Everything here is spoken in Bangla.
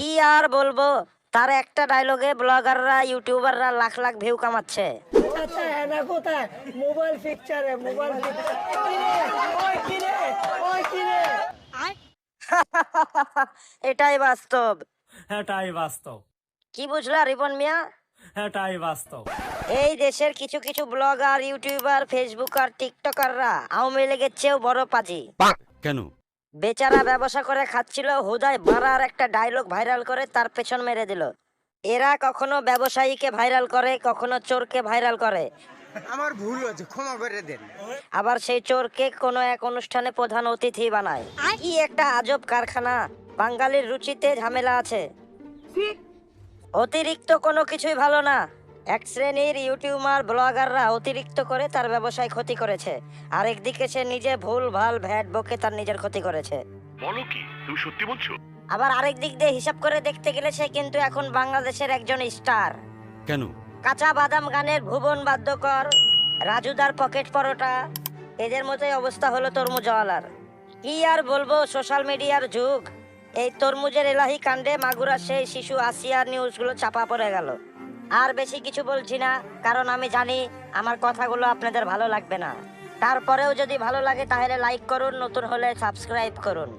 কি আর বলবো, তার একটা ডায়লগে ব্লগাররা ইউটিউবাররা লাখ লাখ ভিউ কামাচ্ছে। আচ্ছা এনা কোথায়? মোবাইল পিকচারে মোবাইল ওই কিরে ওই কিরে। এটাই বাস্তব। এটাই বাস্তব। কি বুঝলা রিপন মিয়া? এটাই বাস্তব। এই দেশের কিছু কিছু ব্লগার, ইউটিউবার, ফেসবুকার, টিকটকাররা আওয়ামী লীগের চেয়েও বড় পাজি। কেন? বেচারা ব্যবসা করে খাচ্ছিল, হুদায় বাড়ার একটা ডায়লগ ভাইরাল করে তার পেছন মেরে দিল। এরা কখনো ব্যবসায়ীকে ভাইরাল করে, কখনো চোরকে ভাইরাল করে, আমার ভুল হয়েছে, ক্ষমা করে দেন। আবার সেই চোরকে কোনো এক অনুষ্ঠানে প্রধান অতিথি বানায়। কি একটা আজব কারখানা! বাঙালির রুচিতে ঝামেলা আছে। অতিরিক্ত কোনো কিছুই ভালো না। এক শ্রেণীর ইউটিউবার ব্লগাররা অতিরিক্ত করে তার ব্যবসায় ক্ষতি করেছে, আর একদিকে সে নিজে ভুল ভাল ভ্যাট বকে তার নিজের ক্ষতি করেছে। বলো কি, তুমি সত্যি বলছো? আবার আরেক দিক দিয়ে হিসাব করে দেখতে গেলে সে কিন্তু এখন বাংলাদেশের একজন স্টার। কেন? কাঁচা বাদাম গানের ভুবন বাদ্যকর, রাজুদার পকেট পরোটা, এদের মতোই অবস্থা হলো তরমুজওয়ালার। কি আর বলবো, সোশ্যাল মিডিয়ার যুগ। এই তরমুজের এলাহি কাণ্ডে মাগুরার সেই শিশু আসিয়ার নিউজগুলো চাপা পড়ে গেল। আর বেশি কিছু বলছি না, কারণ আমি জানি আমার কথাগুলো আপনাদের ভালো লাগবে না। তারপরেও যদি ভালো লাগে তাহলে লাইক করুন, নতুন হলে সাবস্ক্রাইব করুন।